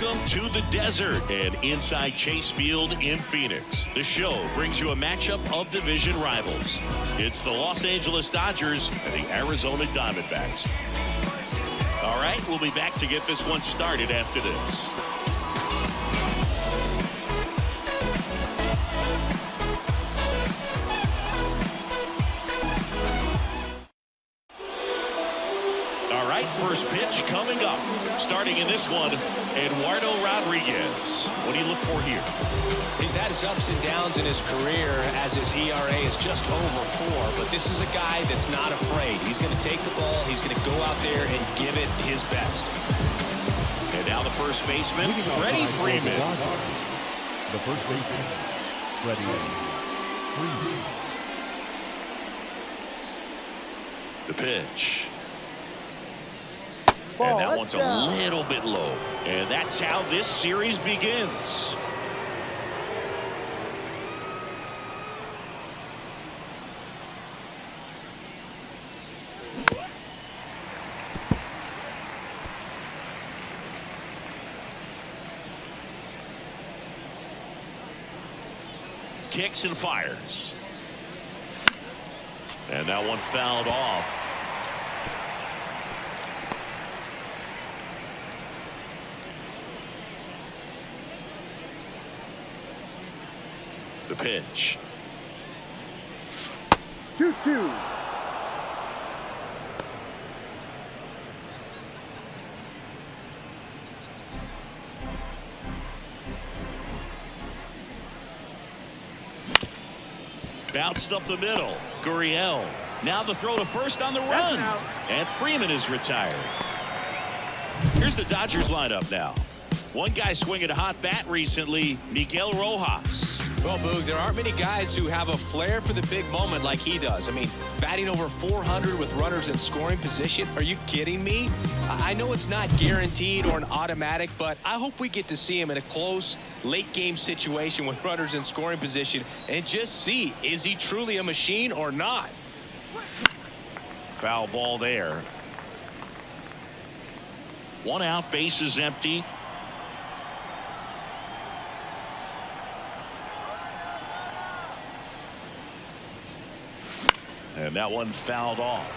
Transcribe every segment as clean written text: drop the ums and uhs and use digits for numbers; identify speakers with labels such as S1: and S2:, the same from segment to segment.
S1: Welcome to the desert and inside Chase Field in Phoenix. The show brings you a matchup of division rivals. It's the Los Angeles Dodgers and the Arizona Diamondbacks. All right, we'll be back to get this one started after this. First pitch coming up. Starting in this one, Eduardo Rodriguez. What do you look for here?
S2: He's had his ups and downs in his career as his ERA is just over 4. But this is a guy that's not afraid. He's going to take the ball. He's going to go out there and give it his best.
S1: And now the first baseman, Freddie Freeman.
S3: The first baseman, Freddie Freeman.
S1: The pitch. And that one's a little bit low. And that's how this series begins. Kicks and fires. And that one fouled off. The pitch.
S3: 2-2.
S1: Bounced up the middle. Gurriel. Now the throw to first on the run. And Freeman is retired. Here's the Dodgers lineup now. One guy swinging a hot bat recently, Miguel Rojas.
S2: Well, Boog, there aren't many guys who have a flair for the big moment like he does. I mean, batting over 400 with runners in scoring position. Are you kidding me? I know it's not guaranteed or an automatic, but I hope we get to see him in a close, late-game situation with runners in scoring position and just see, is he truly a machine or not?
S1: Foul ball there. One out, base is empty. And that one fouled off.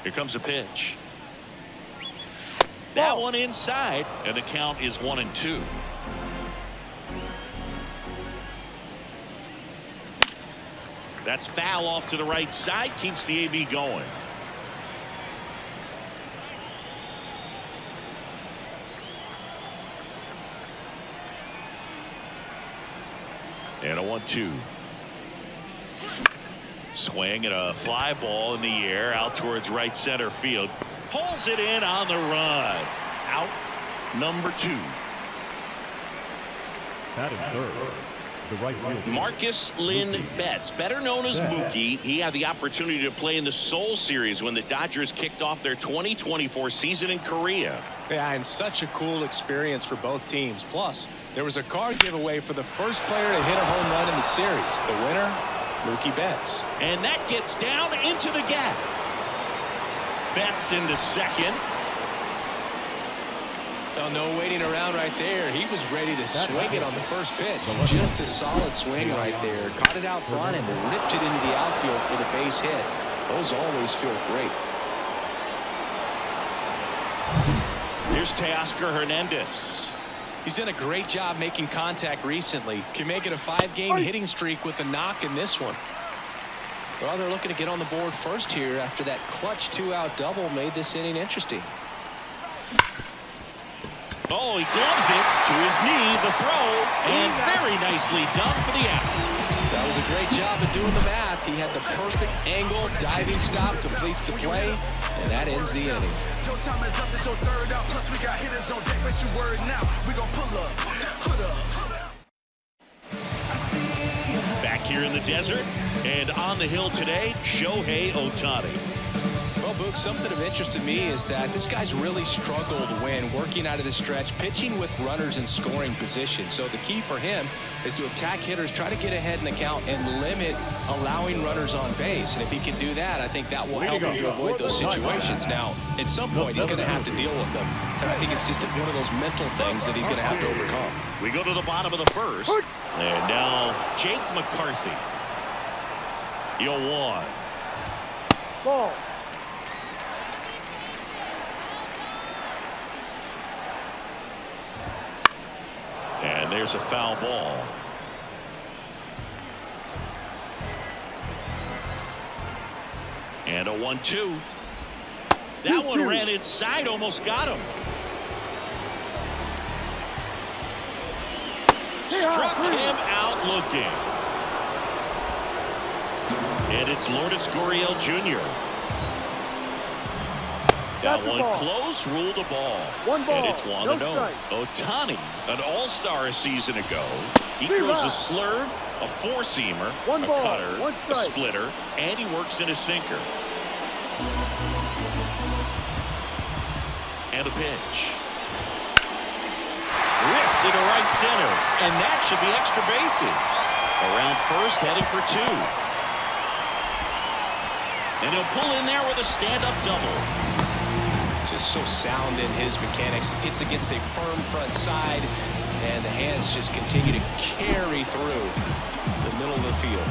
S1: Here comes a pitch. That one inside, and the count is 1-2. That's foul off to the right side, keeps the AB going. And a 1-2. Swing and a fly ball in the air out towards right center field. Pulls it in on the run. Out number 2.
S3: Batting third, the right fielder,
S1: Marcus Lynn Betts, better known as Mookie. He had the opportunity to play in the Seoul series when the Dodgers kicked off their 2024 season in Korea.
S2: Yeah, and such a cool experience for both teams. Plus, there was a card giveaway for the first player to hit a home run in the series. The winner, Mookie Betts.
S1: And that gets down into the gap. Betts into second.
S2: Oh, no waiting around right there. He was ready to swing it on the first pitch. Just a solid swing right there. Caught it out front and ripped it into the outfield for the base hit. Those always feel great.
S1: Here's Teoscar Hernandez.
S2: He's done a great job making contact recently. Can make it a 5-game hitting streak with a knock in this one. Well, they're looking to get on the board first here after that clutch 2-out double made this inning interesting.
S1: Oh, he gloves it to his knee, the throw, and very nicely done for the out.
S2: That was a great job of doing the math. He had the perfect angle, diving stop, completes the play, and that ends the inning. Back
S1: here in the desert, and on the hill today, Shohei Ohtani.
S2: Well, Book, something of interest to me is that this guy's really struggled when working out of the stretch, pitching with runners in scoring position. So the key for him is to attack hitters, try to get ahead in the count, and limit allowing runners on base. And if he can do that, I think that will help him to avoid those situations. Now, at some point, he's going to have to deal with them. And I think it's just one of those mental things that he's going to have to overcome.
S1: We go to the bottom of the first. And now Jake McCarthy. 0-1.
S3: Ball.
S1: And there's a foul ball. And a 1-2. That one ran inside, almost got him. Struck him out looking. And it's Lourdes Gurriel Jr. That one close, ruled the ball. And it's 1-0. Ohtani, an all-star a season ago. He throws a slurve, a four-seamer, a cutter, a splitter, and he works in a sinker. And a pitch. Ripped into right center. And that should be extra bases. Around first, heading for two. And he'll pull in there with a stand-up double.
S2: Just so sound in his mechanics. Hits against a firm front side, and the hands just continue to carry through the middle of the field.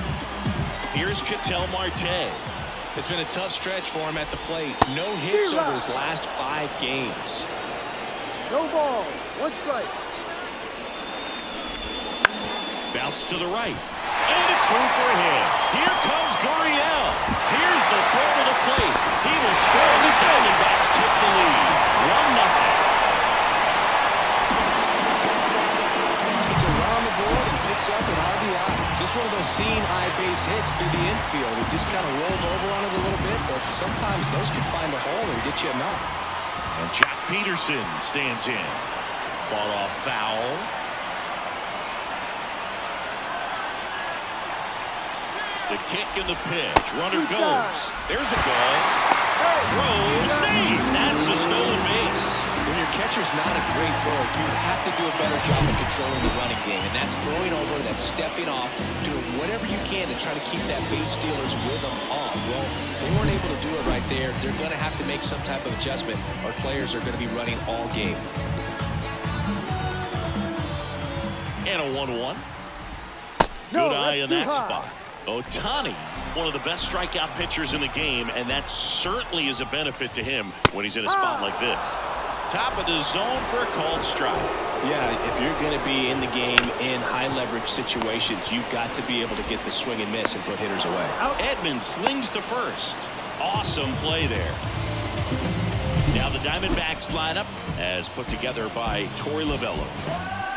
S1: Here's Ketel Marte.
S2: It's been a tough stretch for him at the plate. No hits over his last 5 games.
S3: No ball. 1 strike.
S1: Bounce to the right. And it's through for a hit. Here comes Gurriel. Here's the throw to the plate. He will score. The Diamondbacks take the lead. 1-0.
S2: It's around the board and picks up an RBI. Just one of those seeing eye base hits through the infield. He just kind of rolled over on it a little bit, but sometimes those can find a hole and get you a knock.
S1: And Jack Peterson stands in. Fought off foul. The kick and the pitch. Runner goes. There's a ball. Throw. Save. That's a stolen base.
S2: When your catcher's not a great thrower, you have to do a better job of controlling the running game. And that's throwing over, that's stepping off, doing whatever you can to try to keep that base stealer's rhythm on. Well, they weren't able to do it right there. They're going to have to make some type of adjustment, or players are going to be running all game.
S1: And a 1-1. Good eye in that spot. Ohtani, one of the best strikeout pitchers in the game, and that certainly is a benefit to him when he's in a spot like this. Top of the zone for a called strike.
S2: Yeah, if you're going to be in the game in high leverage situations, you've got to be able to get the swing and miss and put hitters away.
S1: Edman slings to first. Awesome play there. Now the Diamondbacks lineup as put together by Torey Lovullo.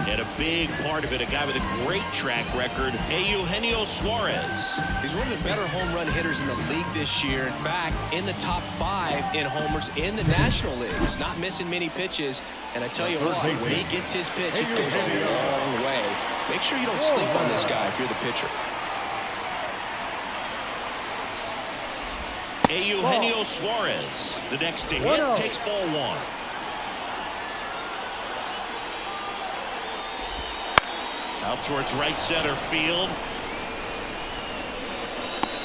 S1: And a big part of it, a guy with a great track record, Eugenio Suarez.
S2: He's one of the better home run hitters in the league this year. In fact, in the top 5 in homers in the National League. He's not missing many pitches. And I tell you what, when he gets his pitch, it goes a long way. Make sure you don't sleep on this guy if you're the pitcher.
S1: Eugenio Suarez, the next to hit, takes ball 1. Out towards right center field.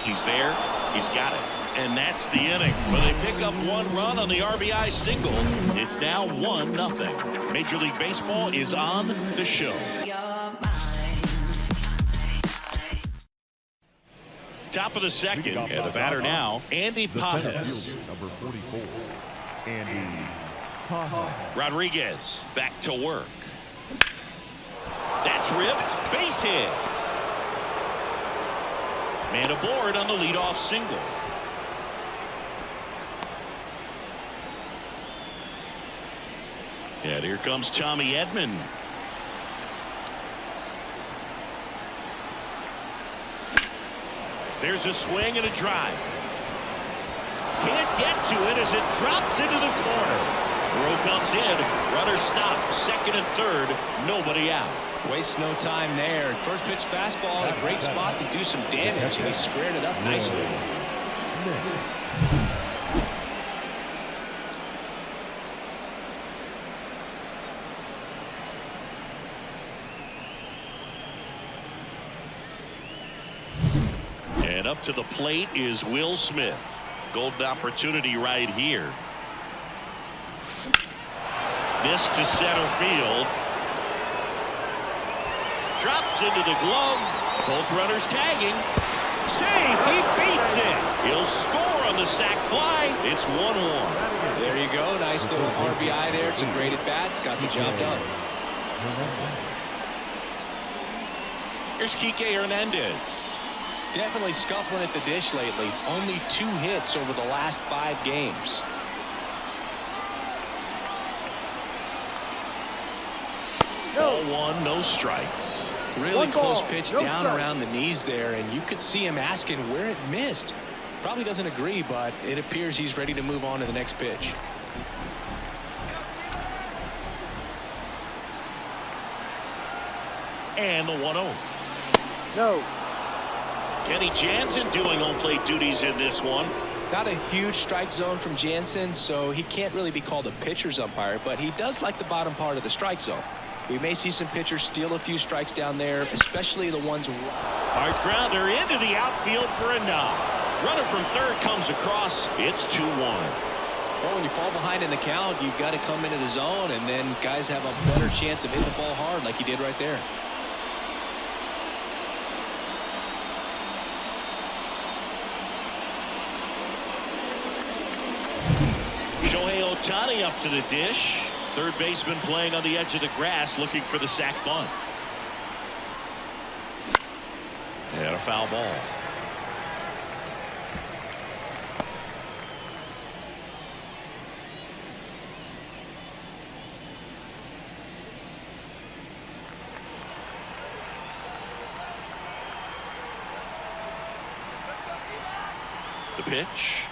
S1: He's there. He's got it. And that's the inning. But they pick up 1 run on the RBI single. It's now 1-0. Major League Baseball is on the show. Top of the second. And the batter now, Andy Pajas.
S3: Number 44, Andy Pajas.
S1: Rodriguez back to work. That's ripped. Base hit. Man aboard on the leadoff single. And here comes Tommy Edman. There's a swing and a drive. Can't get to it as it drops into the corner. Throw comes in. Runner stops. Second and third. Nobody out.
S2: Waste no time there. First pitch fastball, a great spot to do some damage, and he squared it up nicely.
S1: And up to the plate is Will Smith. Golden opportunity right here. This to center field. Drops into the glove. Both runners tagging. Safe. He beats it. He'll score on the sac fly. It's 1-1.
S2: There you go. Nice little RBI there. It's a great at bat. Got the job done.
S1: Here's Kike Hernandez.
S2: Definitely scuffling at the dish lately. Only 2 hits over the last 5 games.
S1: Ball 1, no strikes.
S2: Really close pitch down around the knees there, and you could see him asking where it missed. Probably doesn't agree, but it appears he's ready to move on to the next pitch.
S1: And the 1-0.
S3: No.
S1: Kenny Jansen doing home plate duties in this one.
S2: Not a huge strike zone from Jansen, so he can't really be called a pitcher's umpire, but he does like the bottom part of the strike zone. We may see some pitchers steal a few strikes down there, especially the ones.
S1: Hard grounder into the outfield for a knock. Runner from third comes across. It's 2-1.
S2: Well, when you fall behind in the count, you've got to come into the zone, and then guys have a better chance of hitting the ball hard like he did right there.
S1: Shohei Ohtani up to the dish. Third baseman playing on the edge of the grass looking for the sac bunt. And a foul ball. The pitch.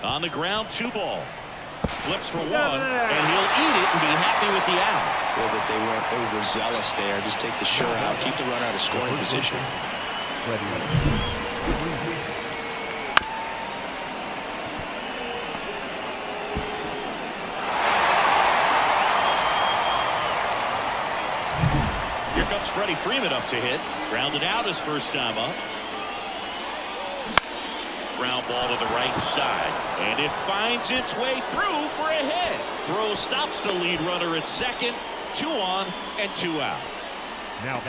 S1: On the ground, 2 ball. Flips for 1, and he'll eat it and be happy with the out.
S2: Well, that they weren't overzealous there. Just take the shirt out, keep the runner out of scoring position.
S1: Here comes Freddie Freeman up to hit. Grounded out his first time up. Ground ball to the right side, and it finds its way through for a hit. Throw stops the lead runner at second. 2 on and 2 out.
S3: Now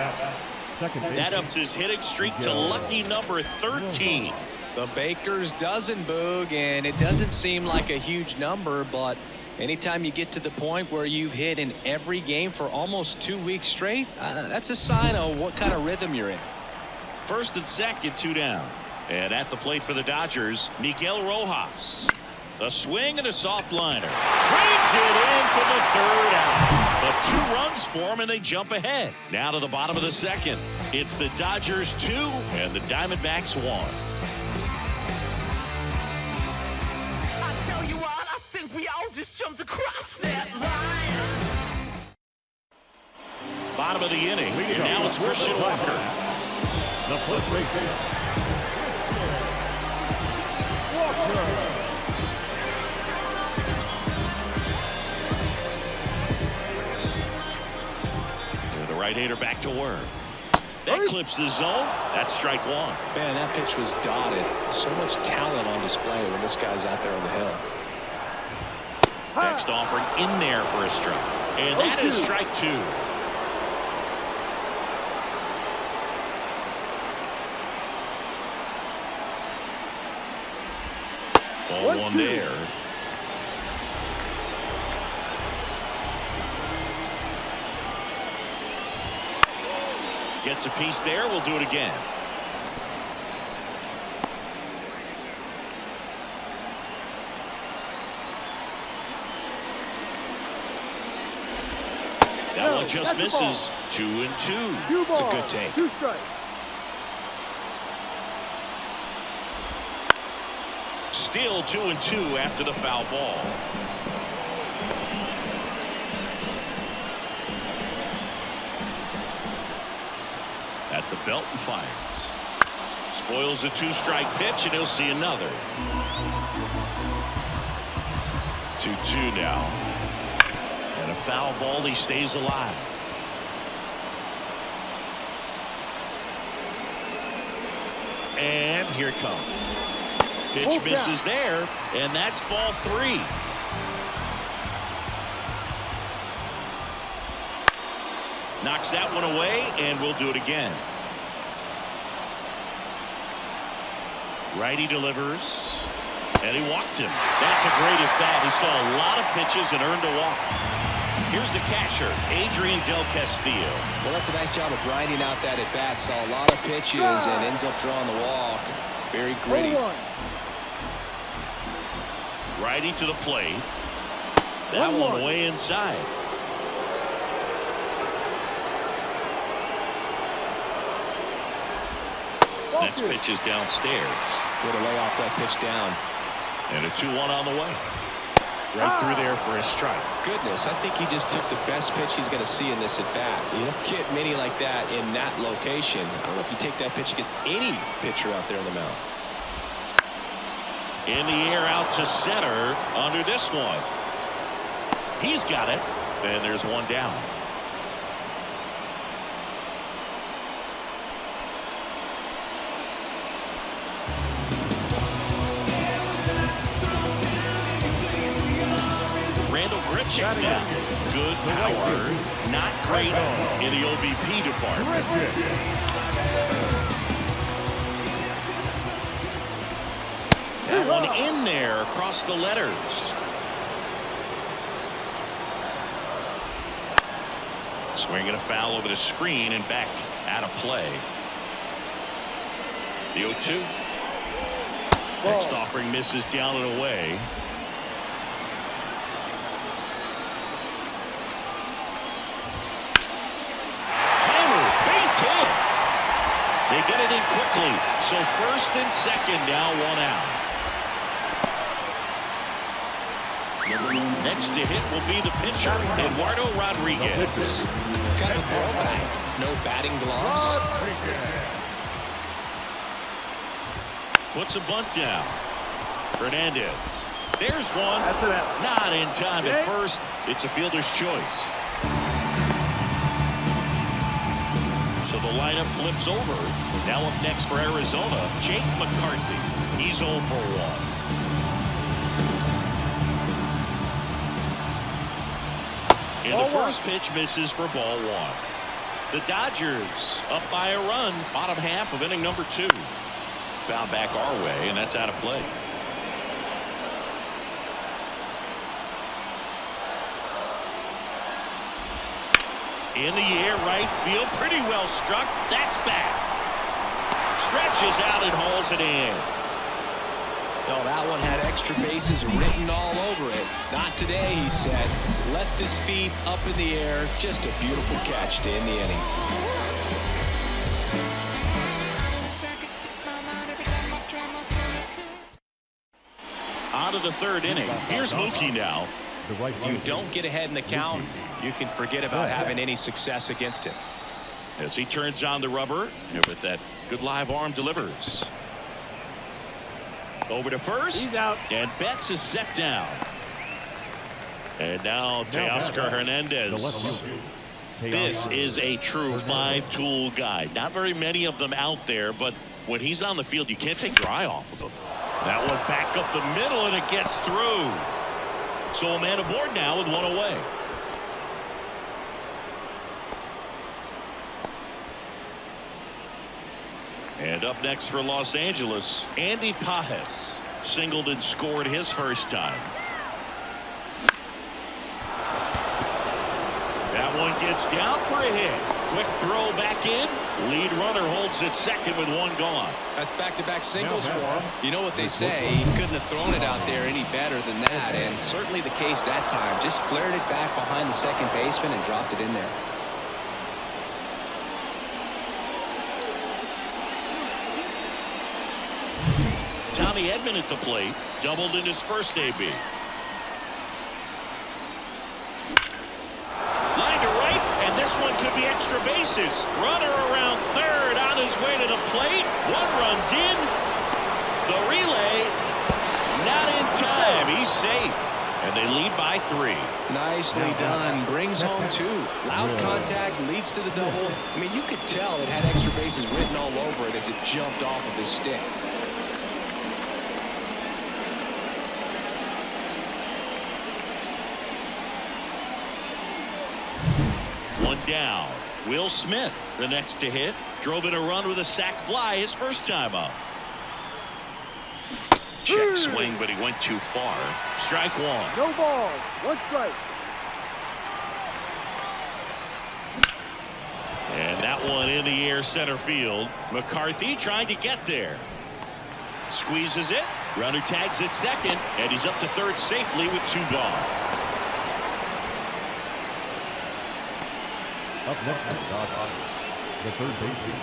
S3: second base.
S1: That ups his hitting streak to lucky number 13.
S2: The Baker's dozen, Boog, and it doesn't seem like a huge number, but anytime you get to the point where you've hit in every game for almost 2 weeks straight, that's a sign of what kind of rhythm you're in.
S1: First and second, 2 down. And at the plate for the Dodgers, Miguel Rojas. A swing and a soft liner. Brings it in for the 3rd out. But 2 runs for him, and they jump ahead. Now to the bottom of the second. It's the Dodgers 2 and the Diamondbacks 1.
S4: I tell you what, I think we all just jumped across that line.
S1: Bottom of the inning. And now it's Christian Walker.
S3: The first base.
S1: The right-hander back to work. That clips the zone. That's strike 1.
S2: Man, that pitch was dotted. So much talent on display when this guy's out there on the hill.
S1: Next offering in there for a strike. And that is strike 2. Ball 1 there. Gets a piece there. We'll do it again. That one just misses. 2 and 2.
S2: It's a good take.
S3: 2 strikes.
S1: Still 2 and 2 after the foul ball. At the belt and fires. Spoils the 2-strike pitch, and he'll see another. 2-2 now. And a foul ball, he stays alive. And here it comes. Pitch misses there, and that's ball 3. Knocks that one away, and we'll do it again. Righty delivers, and he walked him. That's a great at bat. He saw a lot of pitches and earned a walk. Here's the catcher, Adrian Del Castillo.
S2: Well, that's a nice job of grinding out that at bat. Saw a lot of pitches and ends up drawing the walk. Very gritty.
S1: Righty to the plate. That one way inside. Next pitch is downstairs.
S2: Way to lay off that pitch down.
S1: And a 2-1 on the way. Right through there for a strike.
S2: Goodness, I think he just took the best pitch he's going to see in this at bat. You don't get many like that in that location. I don't know if you take that pitch against any pitcher out there on the mound.
S1: In the air out to center under this one. He's got it. And there's one down. Now, good power, not great in the OBP department. That one in there across the letters. Swinging a foul over the screen and back out of play. The 0-2. Next offering misses down and away. They get it in quickly. So first and second, now 1 out. Next to hit will be the pitcher, Eduardo Rodriguez.
S2: Kind of a throwback. No batting gloves.
S1: Puts a bunt down. Hernandez. There's one. Not in time at first. It's a fielder's choice. So the lineup flips over. Now up next for Arizona, Jake McCarthy. He's 0 for 1. And the first pitch misses for ball 1. The Dodgers up by a run, bottom half of inning number 2. Foul back our way, and that's out of play. In the air, right field, pretty well struck. That's back. Stretches out and hauls it in.
S2: Oh, that one had extra bases written all over it. Not today, he said. Left his feet up in the air. Just a beautiful catch to end the inning.
S1: On to the 3rd inning. Here's Mookie now.
S2: If you don't get ahead in the count, you can forget about having any success against him.
S1: As he turns on the rubber, and with that good live arm delivers. Over to first, and Betts is set down. And now Teoscar Hernandez. This is a true 5-tool guy. Not very many of them out there, but when he's on the field, you can't take your eye off of him. That one back up the middle, and it gets through. So a man aboard now with 1 away. And up next for Los Angeles, Andy Pages. Singled and scored his first time. That one gets down for a hit. Quick throw back in. Lead runner holds it second with 1 gone.
S2: That's back-to-back singles for him. You know what they say, he couldn't have thrown it out there any better than that, and certainly the case that time. Just flared it back behind the second baseman and dropped it in there.
S1: Tommy Edman at the plate, doubled in his first AB. Line to right, and this one could be extra bases. Runner around third on his way to the plate. 1 runs in. The relay, not in time. He's safe, and they lead by 3.
S2: Nicely done. Brings home 2. Loud contact leads to the double. I mean, you could tell it had extra bases written all over it as it jumped off of his stick.
S1: One down. Will Smith, the next to hit, drove in a run with a sac fly his first time up. Check swing, but he went too far. Strike one.
S3: No ball. One strike.
S1: And that one in the air center field. McCarthy trying to get there. Squeezes it. Runner tags at second, and he's up to third safely with 2 gone.
S3: Up next, the third baseman,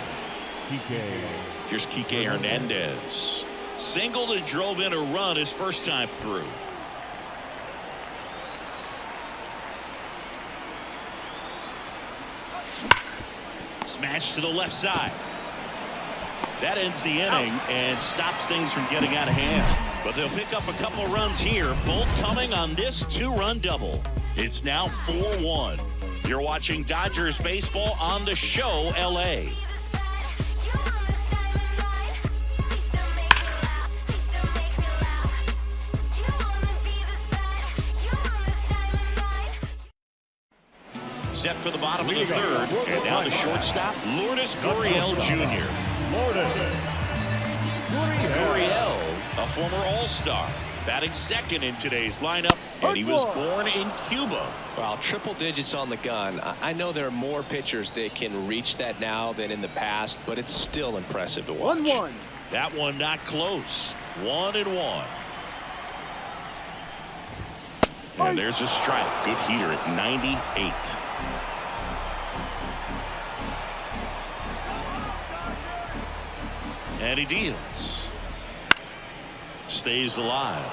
S3: Kike.
S1: Here's Kike Hernandez. Singled and drove in a run his first time through. Smash to the left side. That ends the inning and stops things from getting out of hand. But they'll pick up a couple runs here, both coming on this 2-run double. It's now 4-1. You're watching Dodgers baseball on the show, LA. Set for the bottom of the third, and now the shortstop, Lourdes Gurriel Jr. Gurriel, a former All-Star, batting second in today's lineup, and he was born in Cuba.
S2: Well, triple digits on the gun. I know there are more pitchers that can reach that now than in the past, but it's still impressive to watch.
S3: 1-1.
S1: That one not close. 1-1. And there's a strike. Good heater at 98. And he deals. Stays alive.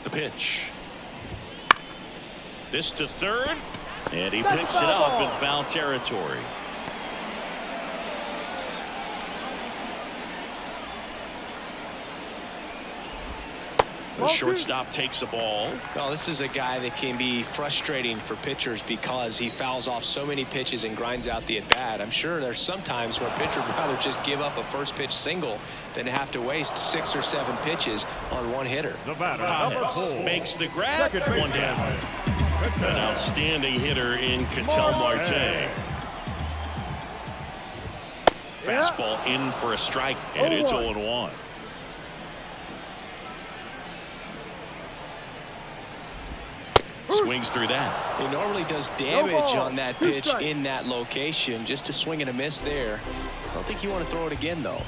S1: The pitch. This to third, and he picks it up in foul territory. The shortstop takes the ball.
S2: Well, this is a guy that can be frustrating for pitchers because he fouls off so many pitches and grinds out the at-bat. I'm sure there's some times where a pitcher would rather just give up a first pitch single than have to waste 6 or 7 pitches on one hitter.
S3: The batter,
S1: Pajes makes the grab. One down. An outstanding hitter in Ketel Marte. Fastball in for a strike, and it's 0-1. Swings through that.
S2: He normally does damage on that pitch in that location. Just a swing and a miss there. I don't think you want to throw it again, though.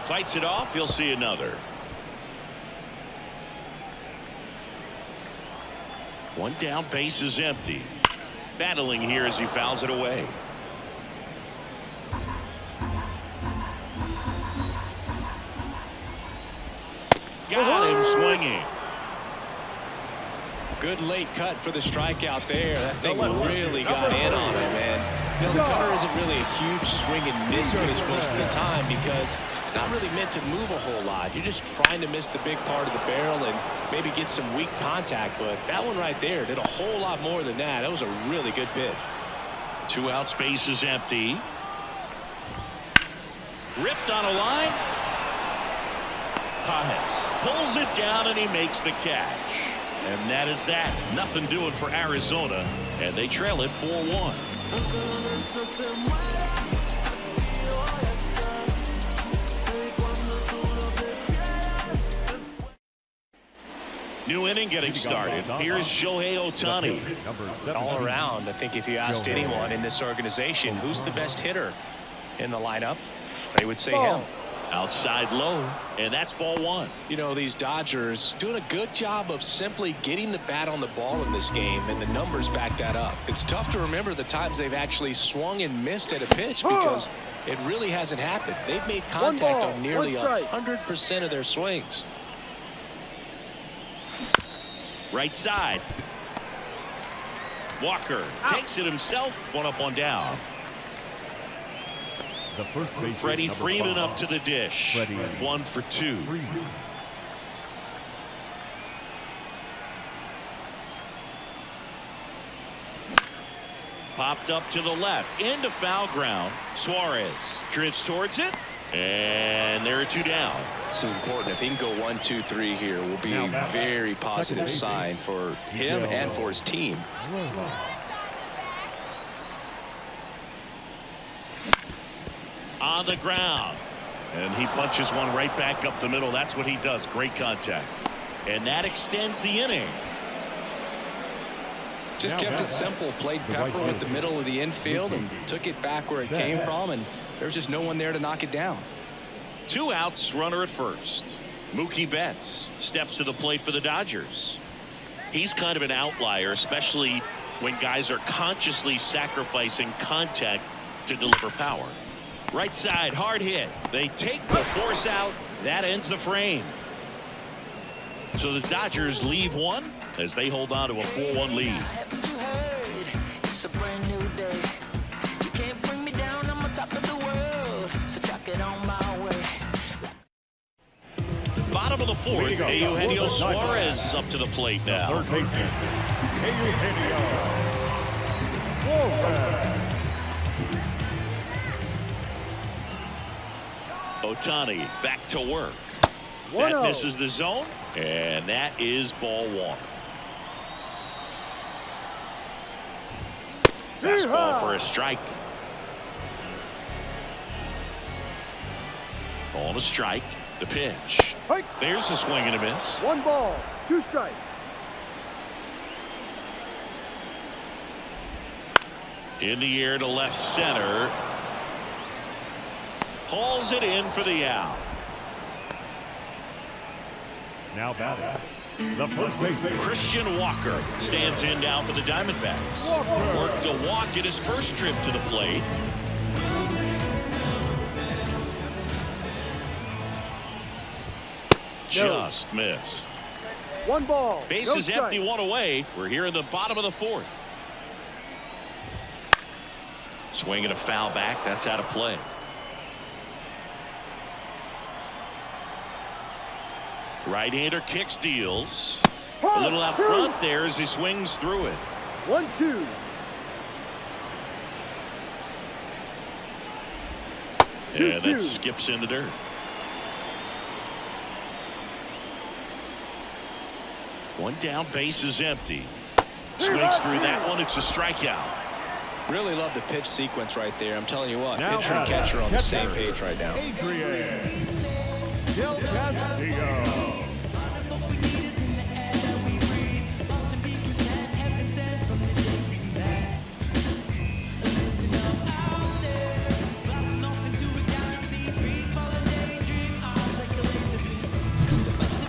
S1: Fights it off. He'll see another. One down, base is empty. Battling here as he fouls it away. Got him swinging.
S2: Good late cut for the strikeout there. That thing really got in on him, man. You know, the cutter isn't really a huge swing and miss pitch most of the time because it's not really meant to move a whole lot. You're just trying to miss the big part of the barrel and maybe get some weak contact. But that one right there did a whole lot more than that. That was a really good pitch.
S1: 2 outs, base is empty. Ripped on a line. Pajes pulls it down and he makes the catch. And that is that. Nothing doing for Arizona. And they trail it 4-1. New inning getting started. Here's Shohei Ohtani.
S2: All around, I think if you asked anyone in this organization who's the best hitter in the lineup, they would say him.
S1: Outside low, and that's ball 1.
S2: You know, these Dodgers doing a good job of simply getting the bat on the ball in this game, and the numbers back that up. It's tough to remember the times they've actually swung and missed at a pitch because it really hasn't happened. They've made contact on nearly 100% of their swings.
S1: Right side. Walker takes it himself. One up, one down.
S3: The first base.
S1: Freddie Freeman up to the dish.
S3: Freddie
S1: 1 for 2.
S3: Freeman.
S1: Popped up to the left into foul ground. Suarez drifts towards it, and there are 2 down.
S2: This is important. If he can go 1, 2, 3 here, will be a very positive sign for him and for his team.
S1: On the ground, and he punches one right back up the middle. That's what he does. Great contact, and that extends the inning.
S2: Just kept it simple, played pepper with the middle of the infield and took it back where it came from, and there was just no one there to knock it down.
S1: 2 outs, runner at first. Mookie Betts steps to the plate for the Dodgers. He's kind of an outlier, especially when guys are consciously sacrificing contact to deliver power. Right side, hard hit. They take the force out. That ends the frame. So the Dodgers leave one as they hold on to a 4-1 lead.
S4: Haven't you heard? It's a brand new day. You can't bring me down. I'm on top of the world. So chuck it on my way.
S1: Bottom of the 4th, Eugenio Suarez up to the plate now.
S3: Third baseman. Eugenio Suarez.
S1: Ohtani back to work. That misses the zone, and that is ball 1. Fastball for a strike. On a strike. The pitch. There's the swing and a miss.
S5: 1 ball, 2 strikes.
S1: In the air to left center. Hauls it in for the out.
S3: Now batting. The first baseman.
S1: Christian Walker stands in now for the Diamondbacks. Worked a walk at his first trip to the plate. Just missed.
S5: 1 ball.
S1: Bases
S5: no
S1: empty, 1 away. We're here in the bottom of the 4th. Swing and a foul back. That's out of play. Right-hander kicks, deals. A little out front there as he swings through it.
S5: 1-2.
S1: And that skips in the dirt. One down, base is empty. Swings through that one. It's a strikeout.
S2: Really love the pitch sequence right there. I'm telling you what,
S3: Now
S2: pitcher and catcher on the same page right now.
S3: Adrian Del Castillo.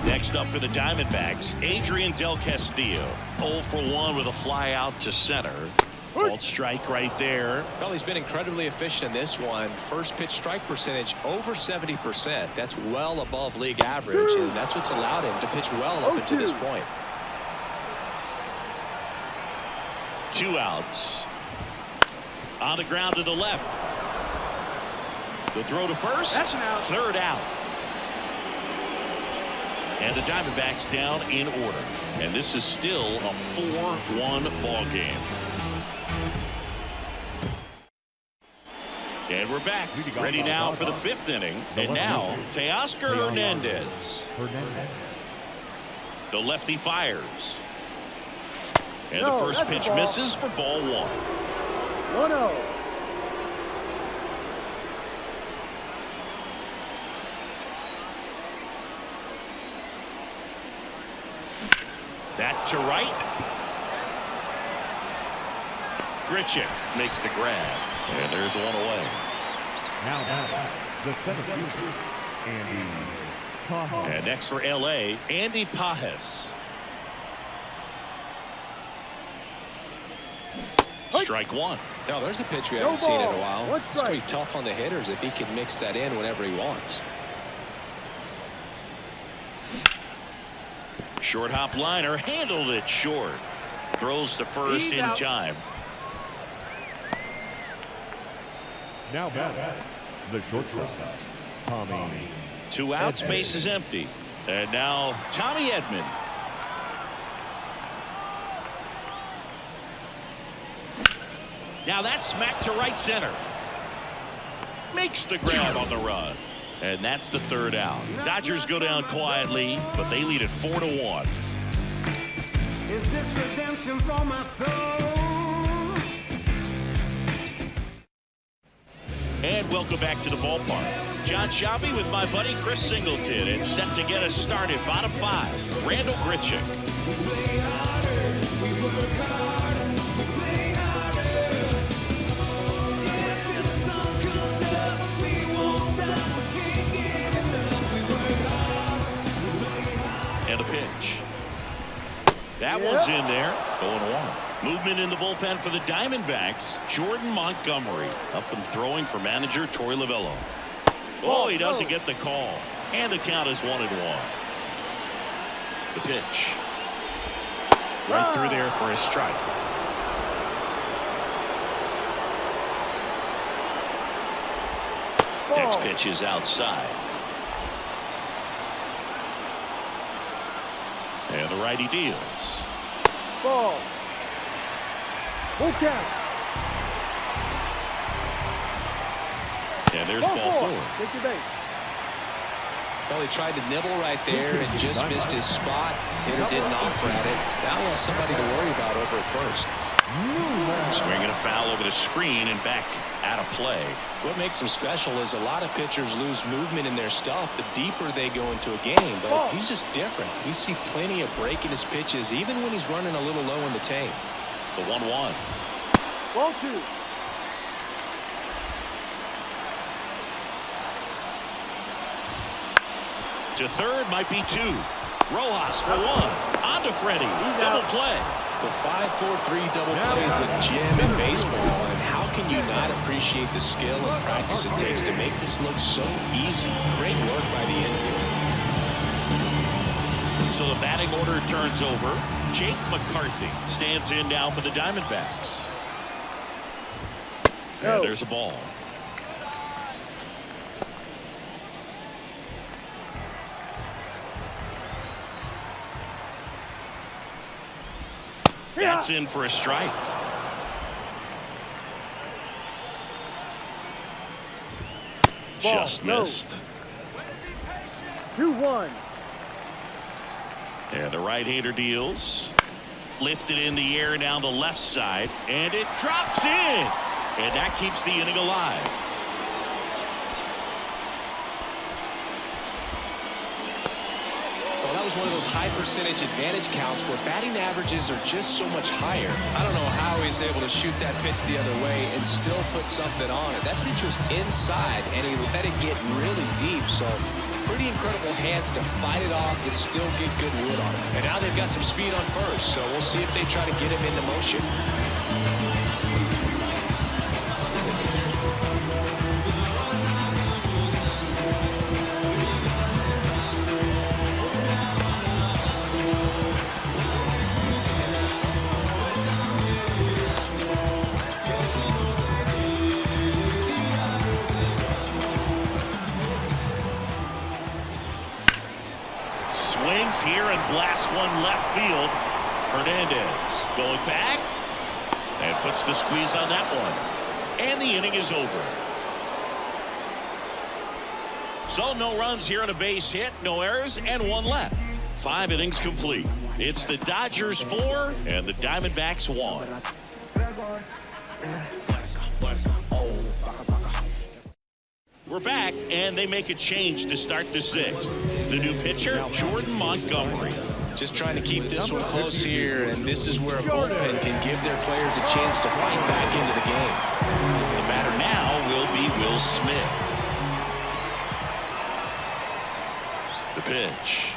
S1: Next up for the Diamondbacks, Adrian Del Castillo. 0 for 1 with a fly out to center. Called strike right there.
S2: Well, he's been incredibly efficient in this one. First pitch strike percentage over 70%. That's well above league average, and that's what's allowed him to pitch well up until this point.
S1: 2 outs. On the ground to the left. The throw to first.
S5: That's an out.
S1: 3rd out. And the Diamondbacks down in order. And this is still a 4-1 ball game. And we're back. Ready now for the 5th inning. And now, Teoscar Hernandez. The lefty fires. And the first pitch misses for ball 1.
S5: 1-0.
S1: That to right. Grichuk makes the grab. And there's 1 away.
S3: Now batting. The center fielder, Andy Pajes.
S1: And next for L.A., Andy Pajes. Strike 1.
S2: Now, there's a pitch we haven't seen in a while. It's going to be tough on the hitters if he can mix that in whenever he wants.
S1: Short hop liner handled it short. Throws to first in time.
S3: Now back, the shortstop, Tommy.
S1: 2 outs, base is empty. And now Tommy Edman. Now that's smacked to right center. Makes the grab on the run. And that's the 3rd out. Dodgers go down quietly, but they lead it 4-1.
S6: Is this redemption for my soul?
S1: And welcome back to the ballpark. John Shabby with my buddy Chris Singleton, and set to get us started. Bottom 5, Randall Grichuk. And a pitch. That one's in there. 0-1. Movement in the bullpen for the Diamondbacks. Jordan Montgomery up and throwing for manager Torey Lovullo. Oh, he doesn't get the call. And the count is 1-1. The pitch. Right through there for a strike. Next pitch is outside. And the righty deals.
S5: Ball. Full count.
S1: And there's ball 4.
S5: Take your base.
S2: Well, he tried to nibble right there and just missed his spot. Hitter didn't offer at it. Now he has somebody to worry about over at first.
S1: Swinging a foul over the screen and back out of play.
S2: What makes him special is a lot of pitchers lose movement in their stuff the deeper they go into a game, but he's just different. We see plenty of break in his pitches even when he's running a little low in the tank.
S1: The 1-1.
S5: Ball 2.
S1: To third might be 2. Rojas for 1. On to Freddie. Double play.
S2: The 5-4-3 double play is a gem in baseball, and how can you not appreciate the skill and practice it takes to make this look so easy? Great work by the infield.
S1: So the batting order turns over. Jake McCarthy stands in now for the Diamondbacks. And there's a ball. That's in for a strike. Just missed.
S5: 2-1.
S1: And the right-hander deals. Lifted in the air down the left side, and it drops in. And that keeps the inning alive.
S2: Well, that was one of those high percentage advantage counts where batting averages are just so much higher. I don't know how he's able to shoot that pitch the other way and still put something on it. That pitch was inside, and he let it get really deep. So pretty incredible hands to fight it off and still get good wood on it. And now they've got some speed on first, so we'll see if they try to get him into motion.
S1: Swings here and blasts one left field. Hernandez going back and puts the squeeze on that one. And the inning is over. So no runs here on a base hit, no errors, and 1 left. 5 innings complete. It's the Dodgers 4 and the Diamondbacks 1. We're back, and they make a change to start the 6th. The new pitcher, Jordan Montgomery.
S2: Just trying to keep this one close here, and this is where a bullpen can give their players a chance to fight back into the game.
S1: The batter now will be Will Smith. The pitch.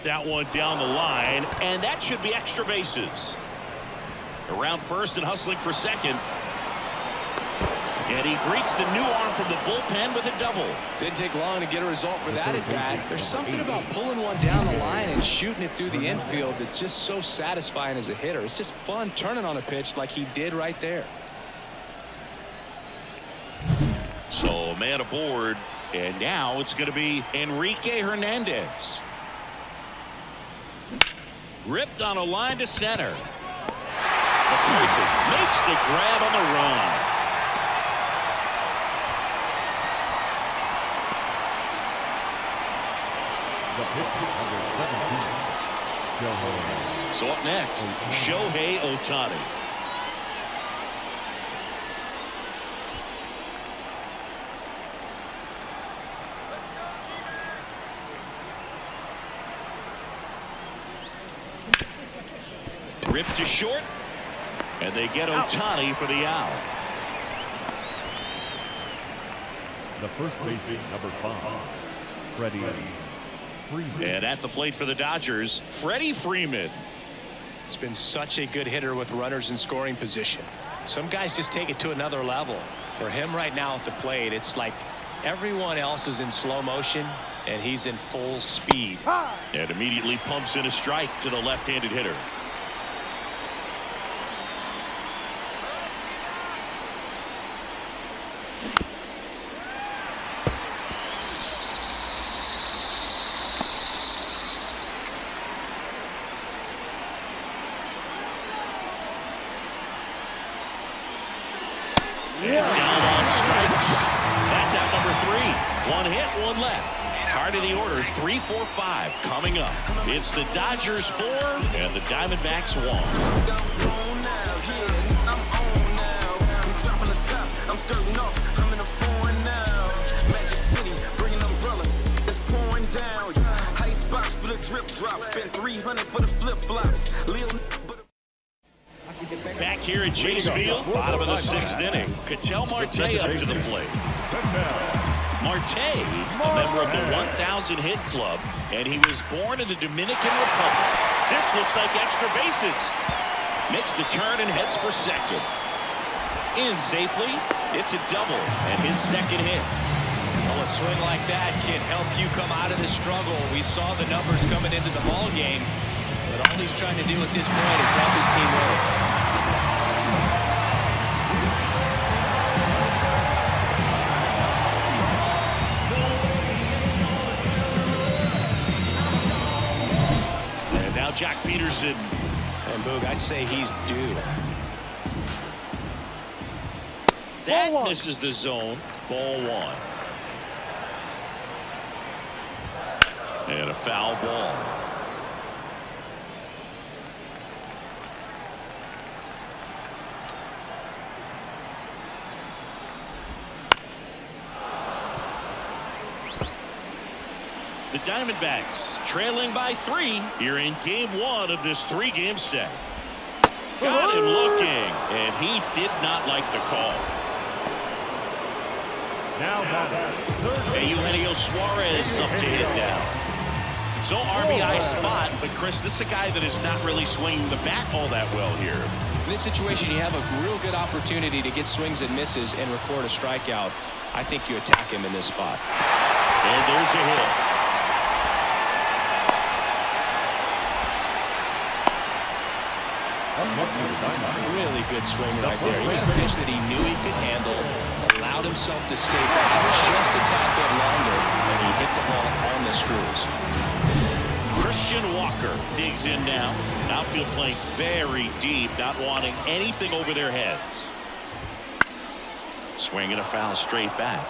S1: That one down the line, and that should be extra bases. Around first and hustling for second. And he greets the new arm from the bullpen with a double.
S2: Didn't take long to get a result for that at bat. There's something about pulling one down the line and shooting it through the infield that's just so satisfying as a hitter. It's just fun turning on a pitch like he did right there.
S1: So man aboard, and now it's going to be Enrique Hernandez. Ripped on a line to center. Makes the grab on the run.
S3: The pitch number 17.
S1: So up next, Shohei Ohtani. Ripped to short, and they get Ohtani for the out.
S3: The first baseman, number 5, Freddie Freeman.
S1: And at the plate for the Dodgers, Freddie Freeman.
S2: He's been such a good hitter with runners in scoring position. Some guys just take it to another level. For him right now at the plate, it's like everyone else is in slow motion and he's in full speed.
S1: And immediately pumps in a strike to the left-handed hitter. And down on strikes. That's out number 3. One hit, one left. Heart of the order, 3, 4, 5 coming up. It's the Dodgers 4 and the Diamondbacks 1.
S6: I'm skirting off. I'm in a foreign now. Magic City, bring an umbrella. It's pouring down. Ice box for the drip drop. Spent 300 for the flip flops.
S1: Back here at Chase Field, bottom of the 6th inning. Ketel Marte up to the plate. Marte, a member of the 1,000 hit club, and he was born in the Dominican Republic. This looks like extra bases. Makes the turn and heads for second. In safely, it's a double and his second hit.
S2: Well, a swing like that can help you come out of the struggle. We saw the numbers coming into the ball game, but all he's trying to do at this point is help his team win.
S1: And now Jack Peterson.
S2: And Boog, I'd say he's due.
S1: That misses the zone. Ball 1. And a foul ball. The Diamondbacks trailing by 3 here in game 1 of this 3-game set. Got him looking, and he did not like the call.
S3: Now
S1: Eugenio Suarez up to hit now. So RBI spot, but Chris, this is a guy that is not really swinging the bat all that well here.
S2: In this situation, you have a real good opportunity to get swings and misses and record a strikeout. I think you attack him in this spot.
S1: And there's a hit.
S2: Really good swing right there. He had a pitch that he knew he could handle, allowed himself to stay back just a tad bit longer, and he hit the ball on the screws.
S1: Christian Walker digs in now. Outfield playing very deep, not wanting anything over their heads. Swinging a foul straight back.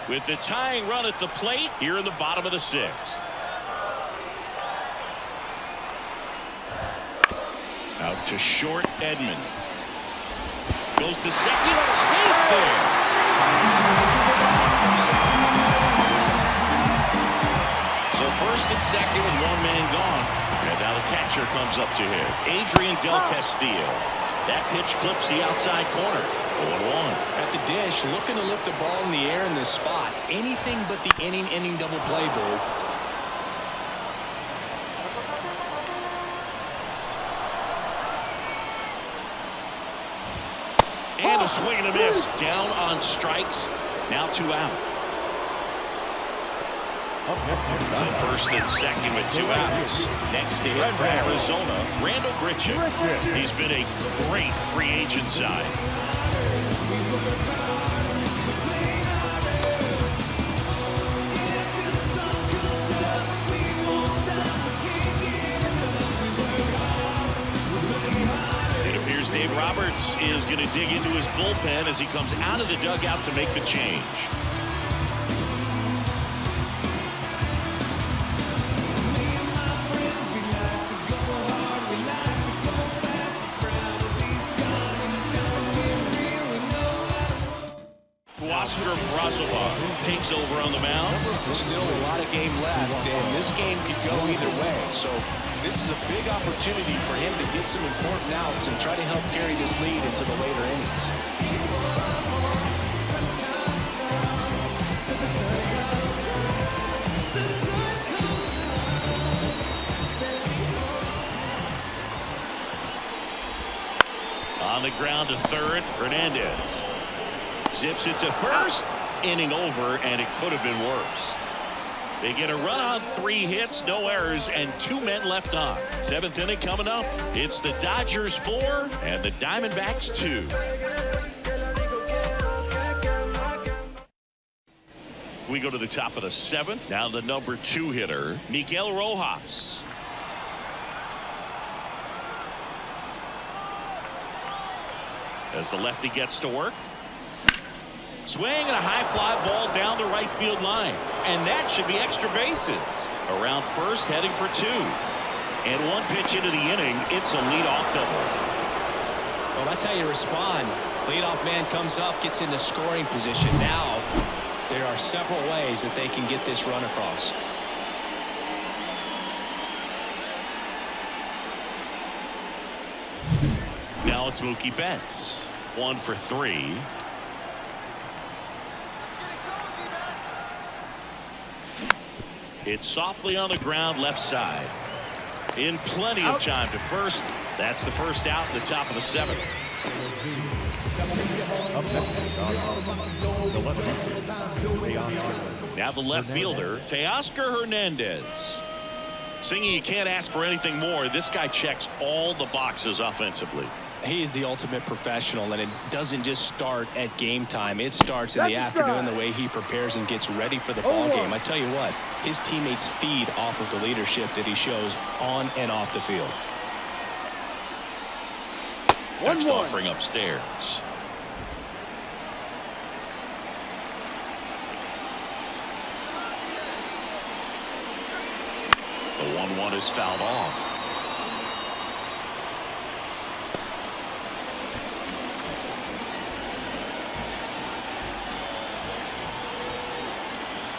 S1: With the tying run at the plate here in the bottom of the 6th. Out to short, Edman. Goes to second, safe there. So first and second with one man gone. And now the catcher comes up to hit. Adrian Del Castillo. That pitch clips the outside corner. 0-1.
S2: At the dish, looking to lift the ball in the air in this spot. Anything but the inning double play, Bull.
S1: swing and a miss. Down on strikes. Now 2 out. So first and second with 2 outs. Next to hit for Arizona, Randall Grichuk. He's been a great free agent sign. It appears Dave Roberts is going to dig into his bullpen as he comes out of the dugout to make the change. Oscar Brazova takes over on the mound.
S2: Still a lot of game left, and this game could go either way. So this is a big opportunity for him to get some important outs and try to help carry this lead into the later innings.
S1: On the ground to third, Hernandez zips it to first. Inning over, and it could have been worse. They get a run on 3 hits, no errors, and 2 men left on. 7th inning coming up. It's the Dodgers 4 and the Diamondbacks 2. We go to the top of the 7th. Now the number 2 hitter, Miguel Rojas. As the lefty gets to work. Swing and a high fly ball down the right field line. And that should be extra bases. Around first, heading for 2. And 1 pitch into the inning, it's a leadoff double.
S2: Well, that's how you respond. Leadoff man comes up, gets into scoring position. Now, there are several ways that they can get this run across.
S1: Now it's Mookie Betts. 1 for 3. It's softly on the ground left side. In plenty of time to first. That's the first out in the top of the 7th. Now the left fielder, Teoscar Hernandez. Singing, you can't ask for anything more. This guy checks all the boxes offensively.
S2: He is the ultimate professional, and it doesn't just start at game time. It starts in the afternoon, the way he prepares and gets ready for the ball game. I tell you what, his teammates feed off of the leadership that he shows on and off the field.
S1: Next offering upstairs. The 1-1 is fouled off.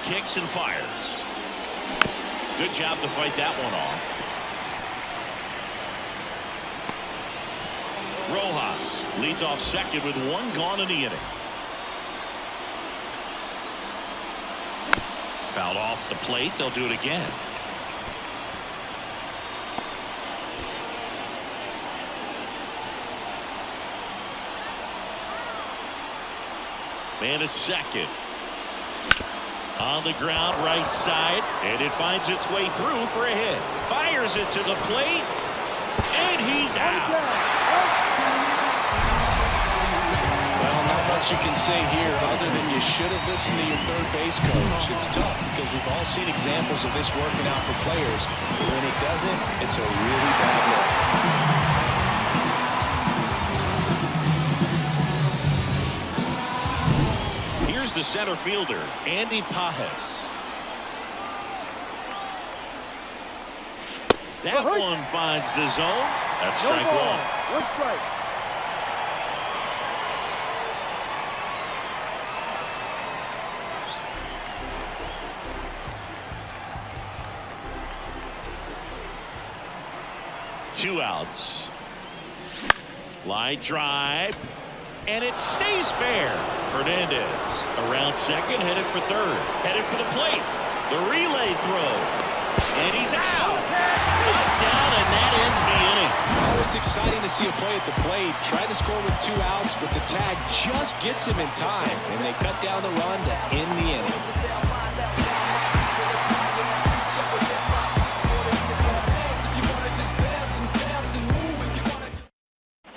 S1: Kicks and fires. Good job to fight that one off. Rojas leads off second with 1 gone in the inning. Fouled off the plate. They'll do it again. Man at second. On the ground, right side, and it finds its way through for a hit. Fires it to the plate, and he's out.
S2: Well, not much you can say here other than you should have listened to your third base coach. It's tough because we've all seen examples of this working out for players. But when it doesn't, it's a really bad look.
S1: The center fielder, Andy Pajes. That one finds the zone. That's strike 1.
S5: 1 strike.
S1: Two outs. Line drive. And it stays fair. Hernandez around second, headed for third. Headed for the plate. The relay throw. And he's out. Up, down, and that ends the inning.
S2: Always exciting to see a play at the plate. Tried to score with 2 outs, but the tag just gets him in time, and they cut down the run to end the inning.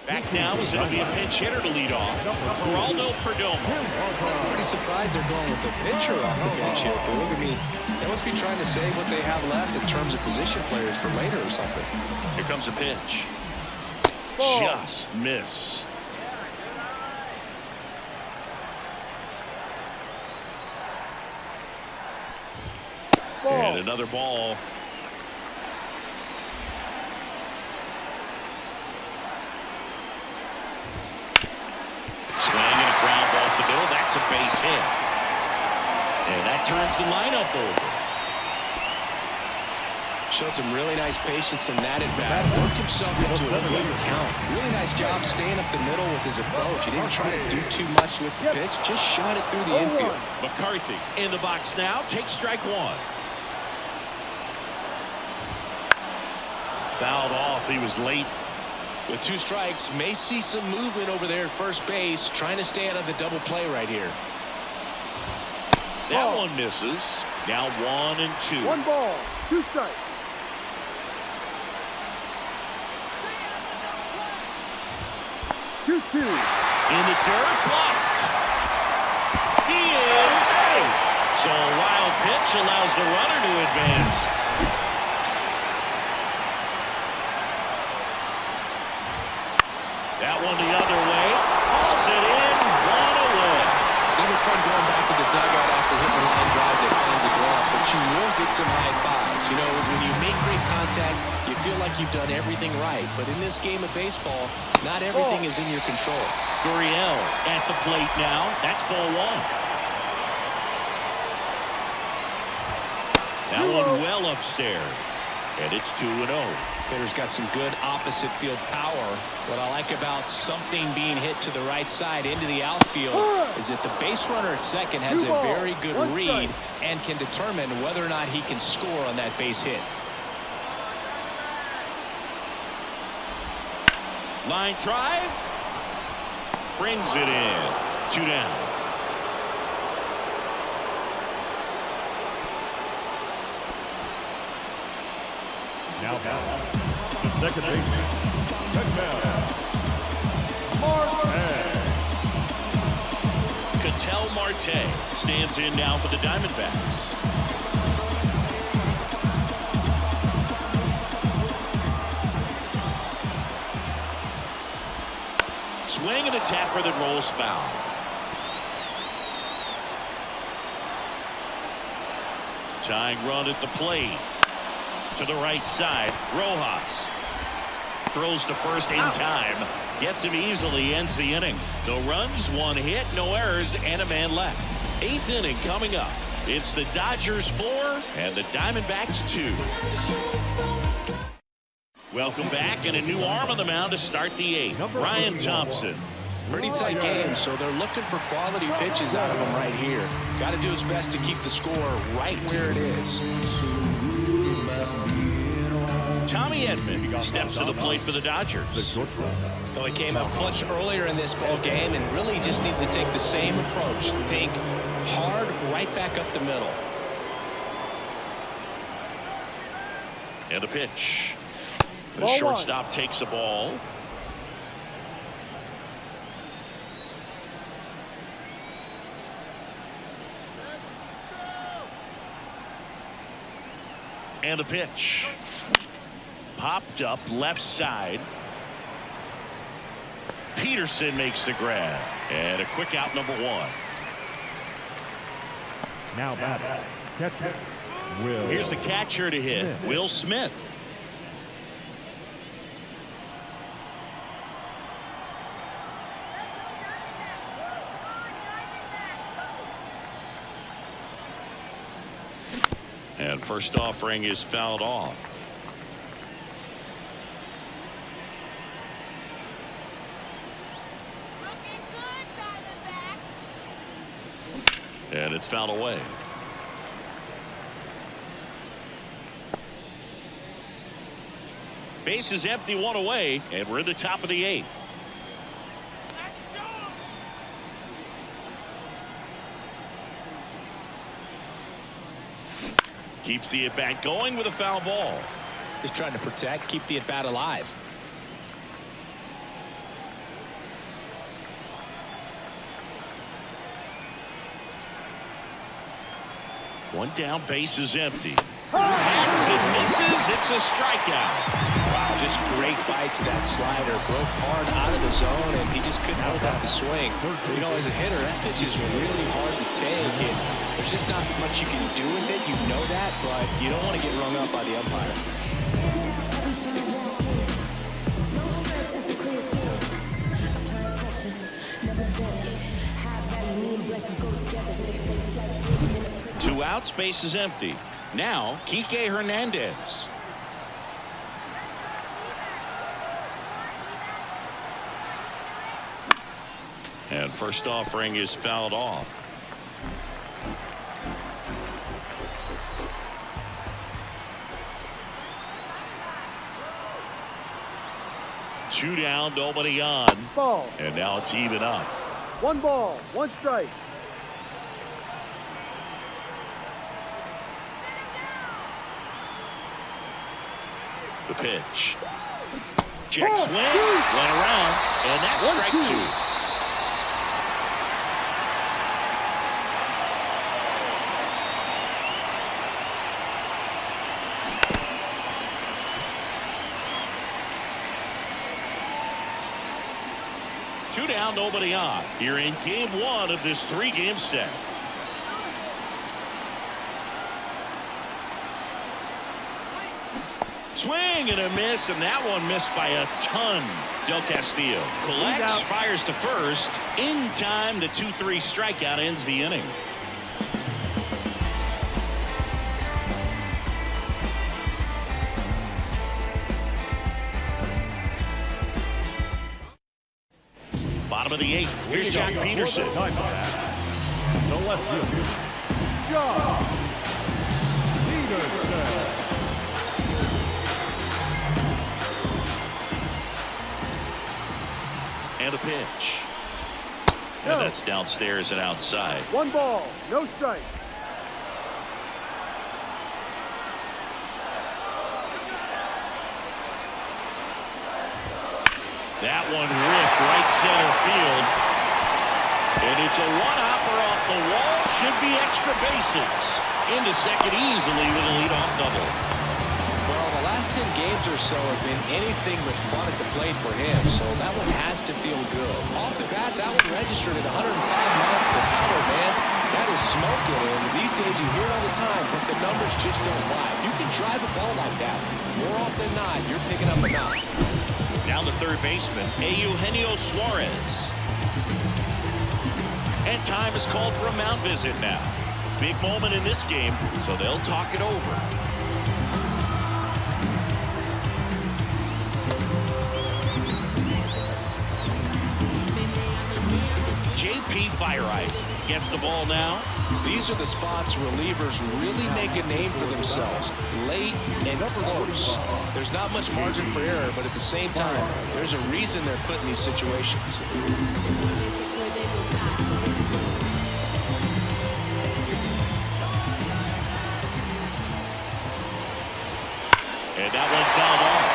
S1: Back now as it'll be a pinch hitter to lead off. Geraldo Perdomo.
S2: Pretty surprised they're going with the pitcher off the bench here, Boog. I mean, they must be trying to save what they have left in terms of position players for later or something.
S1: Here comes a pitch.
S5: Ball.
S1: Just missed.
S5: Ball.
S1: And another ball. Swing and a ground ball up the middle. That's a base hit. And that turns the lineup over.
S2: Showed some really nice patience in that at bat. Worked himself into a good count. Really nice job staying up the middle with his approach. He didn't try to do too much with the pitch. Just shot it through the infield.
S1: McCarthy in the box now. Takes strike one. Fouled off. He was late.
S2: With 2 strikes, may see some movement over there at first base, trying to stay out of the double play right here.
S1: That one misses. Now 1 and 2.
S5: 1 ball, 2 strikes. 2-2.
S1: In the dirt, blocked. He is safe. So a wild pitch allows the runner to advance. That one the other way. Hauls it in. 1 away.
S2: It's never fun going back to the dugout after hitting a line drive that finds a glove, but you will get some high fives. You know, when you make great contact, you feel like you've done everything right. But in this game of baseball, not everything is in your control.
S1: Gurriel at the plate now. That's ball 1. That one well upstairs. And it's 2-0.
S2: Hitter's got some good opposite field power. What I like about something being hit to the right side into the outfield is that the base runner at second has a very good read and can determine whether or not he can score on that base hit.
S1: Line drive. Brings it in. 2 down.
S3: Now the second baseman,
S1: Ketel Marte stands in now for the Diamondbacks. Swing and a tapper that rolls foul. Tying run at the plate. To the right side, Rojas throws to first in time, gets him easily, ends the inning. No runs, 1 hit, no errors, and a man left. 8th inning coming up. It's the Dodgers 4 and the Diamondbacks 2. Welcome back, and a new arm on the mound to start the 8th. Ryan Thompson.
S2: Pretty tight game, so they're looking for quality pitches out of him right here. Got to do his best to keep the score right where it is.
S1: Tommy Edman steps to the plate for the Dodgers.
S2: Though he came up clutch earlier in this ball game and really just needs to take the same approach. Think hard right back up the middle.
S1: And a pitch. The
S5: Ball
S1: shortstop
S5: 1.
S1: takes the ball. And a pitch. Popped up left side. Peterson makes the grab. And a quick out, number 1.
S3: Now batting, catcher, Will.
S1: Here's the catcher to hit, Will Smith. And first offering is fouled off. And it's fouled away. Base is empty, one away, and we're in the top of the 8th. Keeps the at-bat going with a foul ball.
S2: Just trying to protect, keep the at-bat alive.
S1: One down, base is empty. Hacks and misses. It's a strikeout.
S2: Wow, just great bite to that slider. Broke hard out of the zone, and he just couldn't hold out the swing. You know, as a hitter, that pitch is really hard to take, and there's just not much you can do with it. You know that, but you don't want to get rung up by the umpire.
S1: Two outs, base is empty. Now, Kike Hernandez. And first offering is fouled off. Two down, nobody on.
S5: Ball.
S1: And now it's even up.
S5: 1 ball, 1 strike.
S1: The pitch. Check swing. Went around. And that's strike 2. Two down, nobody on. Here in game 1 of this 3-game set. Swing and a miss, and that one missed by a ton. Del Castillo collects, fires to first. In time, the 2-3 strikeout ends the inning. Bottom of the 8th. Here's Jack Peterson.
S3: The left fielder, Jack Peterson.
S1: And a pitch. And that's downstairs and outside.
S5: 1 ball, no strike.
S1: That one ripped right center field. And it's a one-hopper off the wall. Should be extra bases. Into second easily with a leadoff double.
S2: Well, the last 10 games or so have been anything but fun at the plate for him, so that one has to feel good. Off the bat, that one registered at 105 miles per hour, man. That is smoking, and these days you hear it all the time, but the numbers just don't lie. You can drive a ball like that. More often than not, you're picking up a knock.
S1: Now the third baseman, Eugenio Suarez. And time is called for a mound visit now. Big moment in this game, so they'll talk it over. JP Fire-Eyes gets the ball now.
S2: These are the spots relievers really make a name for themselves. Late and close. There's not much margin for error, but at the same time, there's a reason they're put in these situations.
S1: And that one fouled off.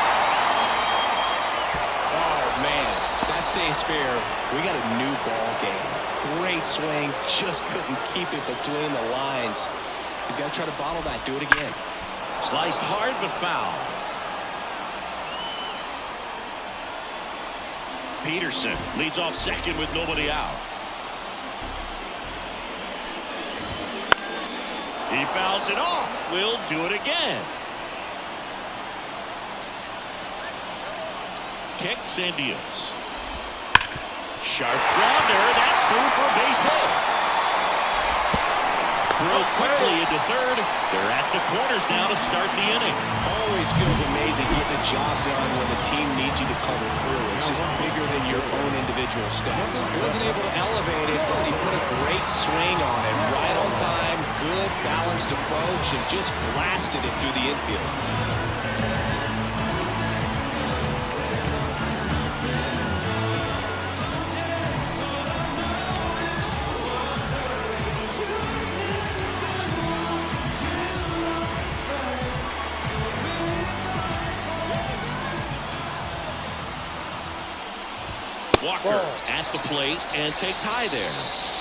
S2: Oh, man. That stays fair. We got a new ball game. Great swing. Just couldn't keep it between the lines. He's got to try to bottle that. Do it again.
S1: Sliced hard but foul. Peterson leads off second with nobody out. He fouls it off. We'll do it again. Kicks and deals. Sharp grounder. That's through for a base hit. Throw quickly into third. They're at the corners now to start the inning.
S2: Always feels amazing getting a job done when the team needs you to cover through. It's just bigger than your own individual stats. He wasn't able to elevate it, but he put a great swing on it. Right on time, good balanced approach, and just blasted it through the infield.
S1: Walker at the plate and takes high there.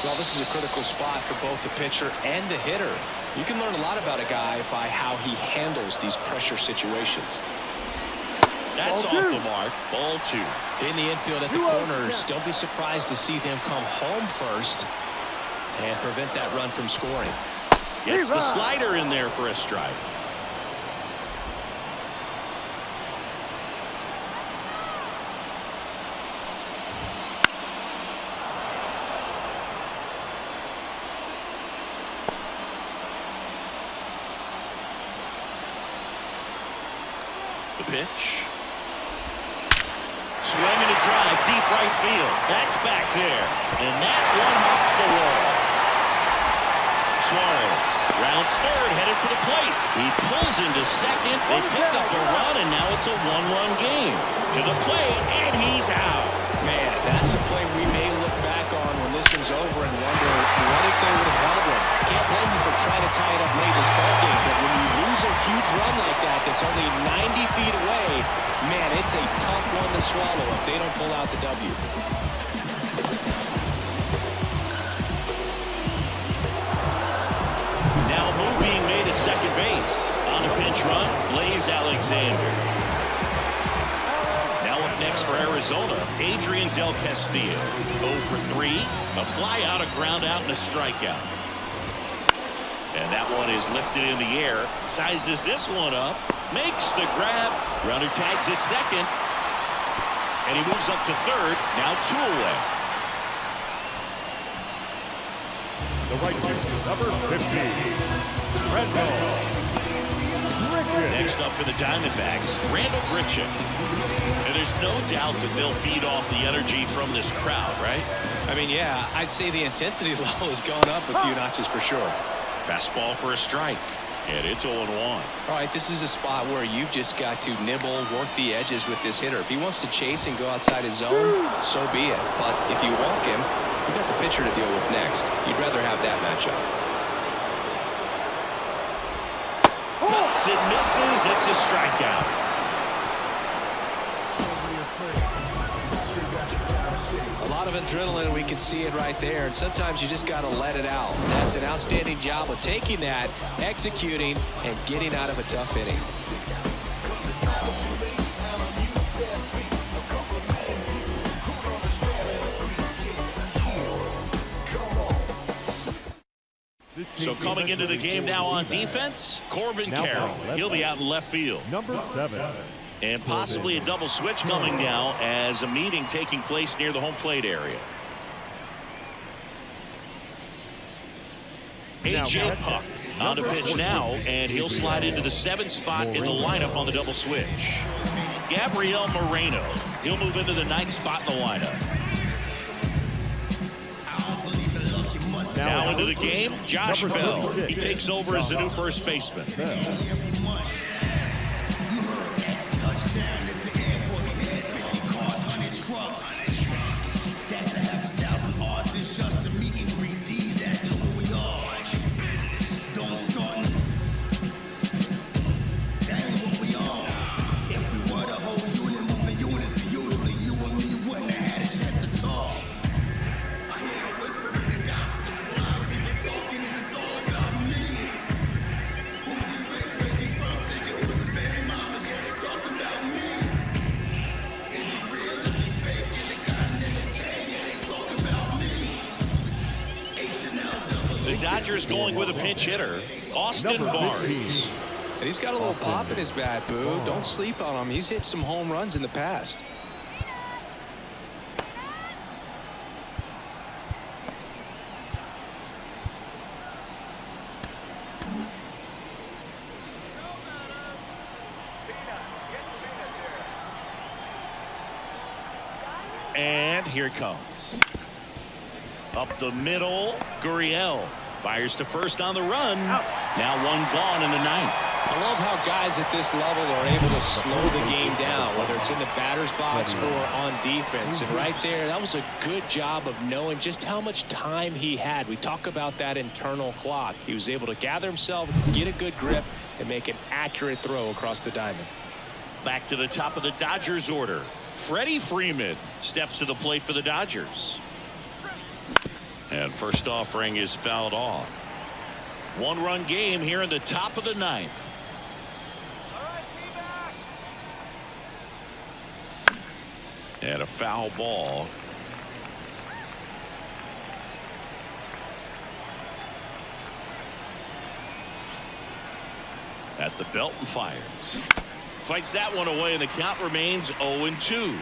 S2: Well, this is a critical spot for both the pitcher and the hitter. You can learn a lot about a guy by how he handles these pressure situations.
S1: That's off the mark. Ball 2.
S2: In the infield at the corners, don't be surprised to see them come home first and prevent that run from scoring.
S1: Gets the slider in there for a strike. The pitch. Swing and a drive, deep right field. That's back there. And that one hops the wall. Suarez rounds third, headed for the plate. He pulls into second. They pick up a run, and now it's a one-run game. To the plate, and he's out.
S2: Man, that's a play we may look back on when this one's over and wonder what if they would have held him. Can't blame him for trying to tie it up late this ball game, but when you lose a huge run like that that's only 90 feet away, man, it's a tough one to swallow if they don't pull out the W.
S1: Now a move being made at second base. On a pinch run, Blaze Alexander. Now up next for Arizona, Adrian Del Castillo. 0 for 3, a fly out, a ground out, and a strikeout. And that one is lifted in the air. Sizes this one up. Makes the grab. Runner tags at second. And he moves up to third. Now 2 away.
S3: The right fielder, number 50, Randall Grichuk.
S1: Next up for the Diamondbacks, Randall Grichuk. And there's no doubt that they'll feed off the energy from this crowd, right?
S2: I mean, yeah, I'd say the intensity level has gone up a few notches for sure.
S1: Fastball for a strike, and it's 0-1.
S2: All right, this is a spot where you've just got to nibble, work the edges with this hitter. If he wants to chase and go outside his zone, so be it. But if you walk him, you've got the pitcher to deal with next. You'd rather have that matchup.
S1: Cuts and misses. It's a strikeout.
S2: A lot of adrenaline, we can see it right there, and sometimes you just got to let it out. That's an outstanding job of taking that, executing, and getting out of a tough inning.
S1: So coming into the game now on defense, Corbin Carroll. He'll be out in left field.
S3: Number 7.
S1: And possibly a double switch coming now as a meeting taking place near the home plate area. A.J. Puck on to pitch now, and he'll slide into the 7th spot in the lineup on the double switch. Gabriel Moreno. He'll move into the 9th spot in the lineup. Now into the game, Josh Bell. He takes over as the new first baseman. Dodgers going with a pinch hitter, Austin Barnes.
S2: And he's got a little pop in his bat, Boo. Don't sleep on him. He's hit some home runs in the past.
S1: And here it comes. Up the middle, Gurriel fires to first on the run. Now one gone in the 9th.
S2: I love how guys at this level are able to slow the game down, whether it's in the batter's box or on defense. And right there, that was a good job of knowing just how much time he had. We talk about that internal clock. He was able to gather himself, get a good grip, and make an accurate throw across the diamond.
S1: Back to the top of the Dodgers order. Freddie Freeman steps to the plate for the Dodgers. And first offering is fouled off. 1-run game here in the top of the ninth. And a foul ball. At the belt and fires. Fights that one away, and the count remains 0-2.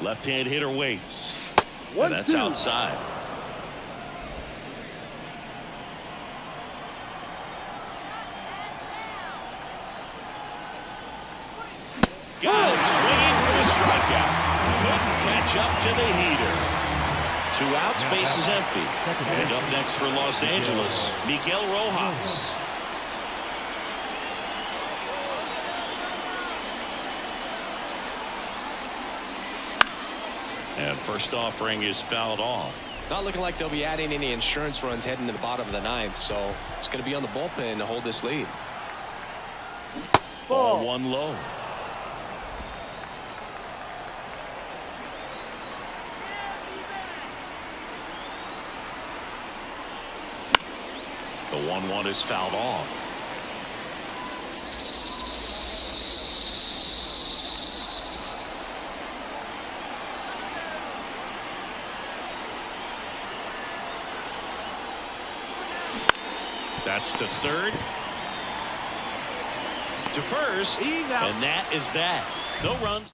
S1: Left-hand hitter waits. And that's outside. Got him swinging for the strikeout. Couldn't catch up to the heater. 2 outs, base is empty. And up next for Los Angeles, Miguel Rojas. And first offering is fouled off.
S2: Not looking like they'll be adding any insurance runs heading to the bottom of the ninth, so it's going to be on the bullpen to hold this lead.
S1: Ball 1 low. The 1-1 is fouled off. That's to third. To first. And that is that. No runs.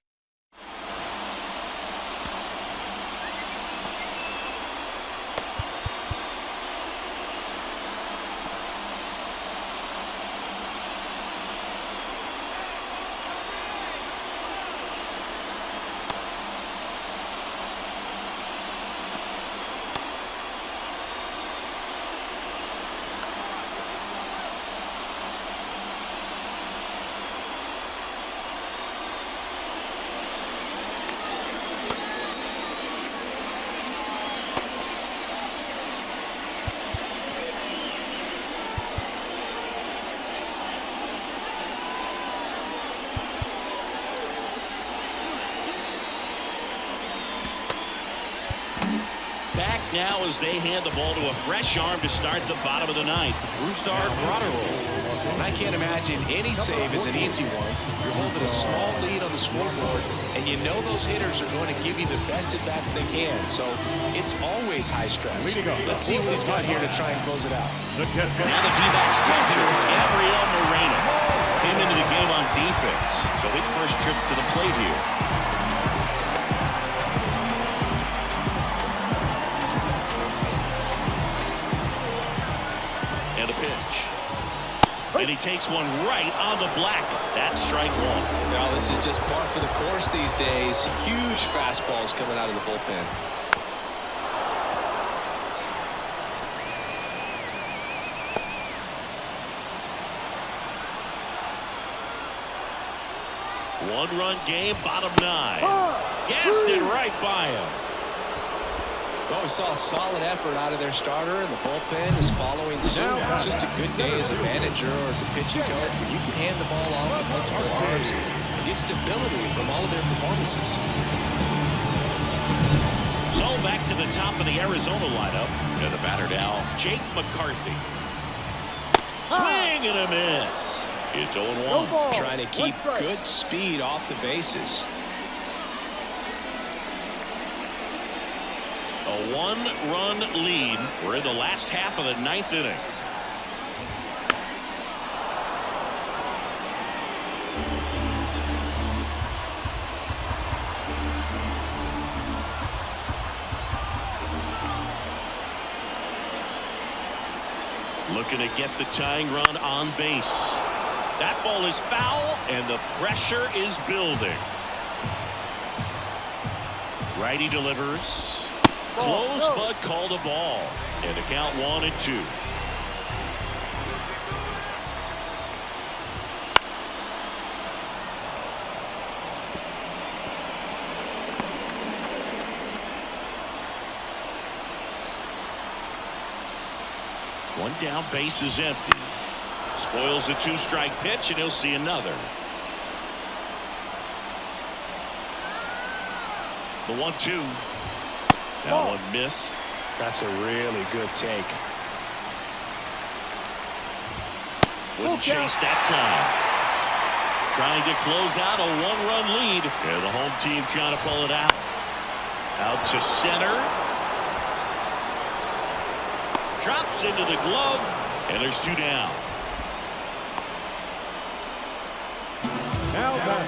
S1: Back now as they hand the ball to a fresh arm to start the bottom of the ninth. Brusdar Graterol.
S2: I can't imagine any save is an easy one. You're holding a small lead on the scoreboard, and you know those hitters are going to give you the best at-bats they can. So it's always high stress. Let's see what he's got here to try and close it out.
S1: Now the D-backs catcher, Gabriel Moreno, came into the game on defense. So his first trip to the plate here. And a pitch. And he takes one right on the black. That's strike 1.
S2: Now this is just par for the course these days. Huge fastballs coming out of the bullpen.
S1: One-run game, bottom 9. Gassed it right by him.
S2: Well, we saw a solid effort out of their starter, and the bullpen is following suit. It's just a good day as a manager or as a pitching coach where you can hand the ball off to multiple arms and get stability from all of their performances.
S1: So back to the top of the Arizona lineup. And the batter now, Jake McCarthy. Swing and a miss. It's 0-1.
S2: Trying to keep good speed off the bases.
S1: A 1-run lead. We're in the last half of the 9th inning. Looking to get the tying run on base. That ball is foul, and the pressure is building. Righty delivers. Close, but called a ball. And the count 1-2. One down, base is empty. Spoils the 2-strike pitch, and he'll see another. The 1-2. That one missed.
S2: That's a really good take.
S1: Wouldn't chase that time. Trying to close out a 1-run lead. And the home team trying to pull it out. Out to center. Drops into the glove. And there's 2 down.
S3: Now back,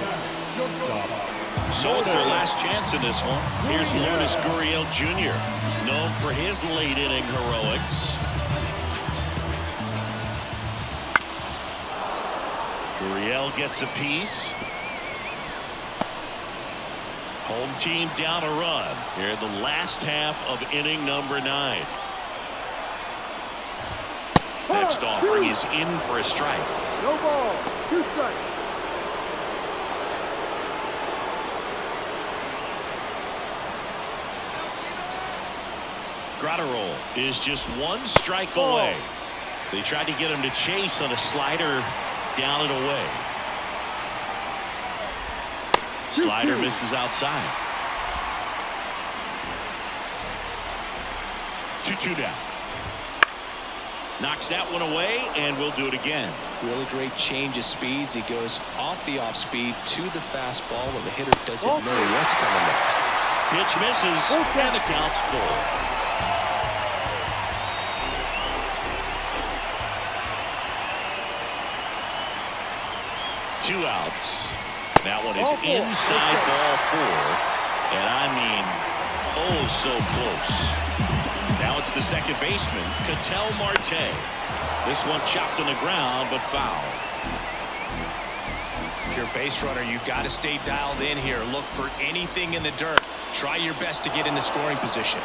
S3: shortstop.
S1: So it's their last chance in this one. Here's Lourdes Gurriel Jr., known for his late inning heroics. Gurriel gets a piece. Home team down a run here in the last half of inning number 9. Next offering is in for a strike.
S5: No ball. 2 strikes.
S1: Gratterol is just 1 strike away. They tried to get him to chase on a slider down and away. Slider misses outside. 2-2 down. Knocks that one away, and we'll do it again.
S2: Really great change of speeds. He goes off the off speed to the fastball where the hitter doesn't know what's coming next.
S1: Pitch misses, and the count's full. 2 outs. That one is inside ball 4. And I mean, oh, so close. Now it's the second baseman, Ketel Marte. This one chopped on the ground, but foul.
S2: If you're a base runner, you've got to stay dialed in here. Look for anything in the dirt. Try your best to get into scoring position.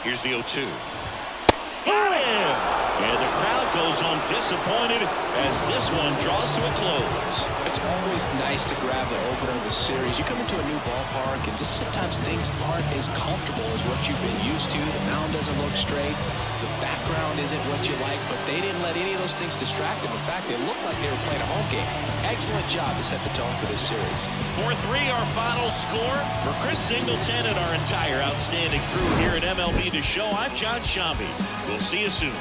S1: Here's the 0-2. Got him! And the crowd goes home disappointed as this one draws to a close.
S2: It's always nice to grab the opener of the series. You come into a new ballpark and just sometimes things aren't as comfortable as what you've been used to. The mound doesn't look straight. The background isn't what you like, but they didn't let any of those things distract them. In fact, they looked like they were playing a home game. Excellent job to set the tone for this series.
S1: 4-3 our final score. For Chris Singleton and our entire outstanding crew here at MLB The Show, I'm John Shambi. We'll see you soon.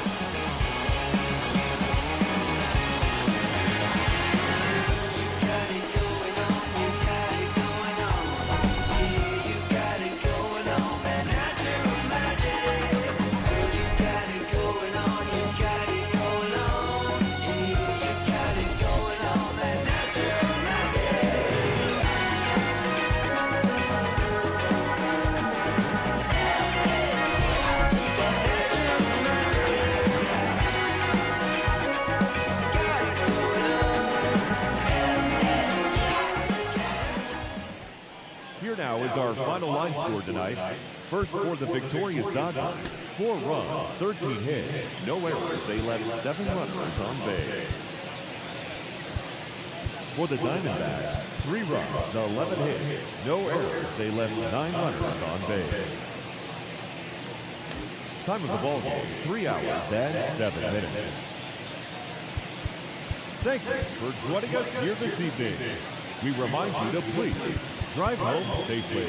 S3: Now is our final line score tonight. First for the victorious Dodgers, 4 runs, 13 hits, no errors. They left 7 runners on base. For the Diamondbacks, 3 runs, 11 hits, no errors. They left 9 runners on base. Time of the ball game, 3 hours and 7 minutes. Thank you for joining us here this evening. We remind you to please drive home safely.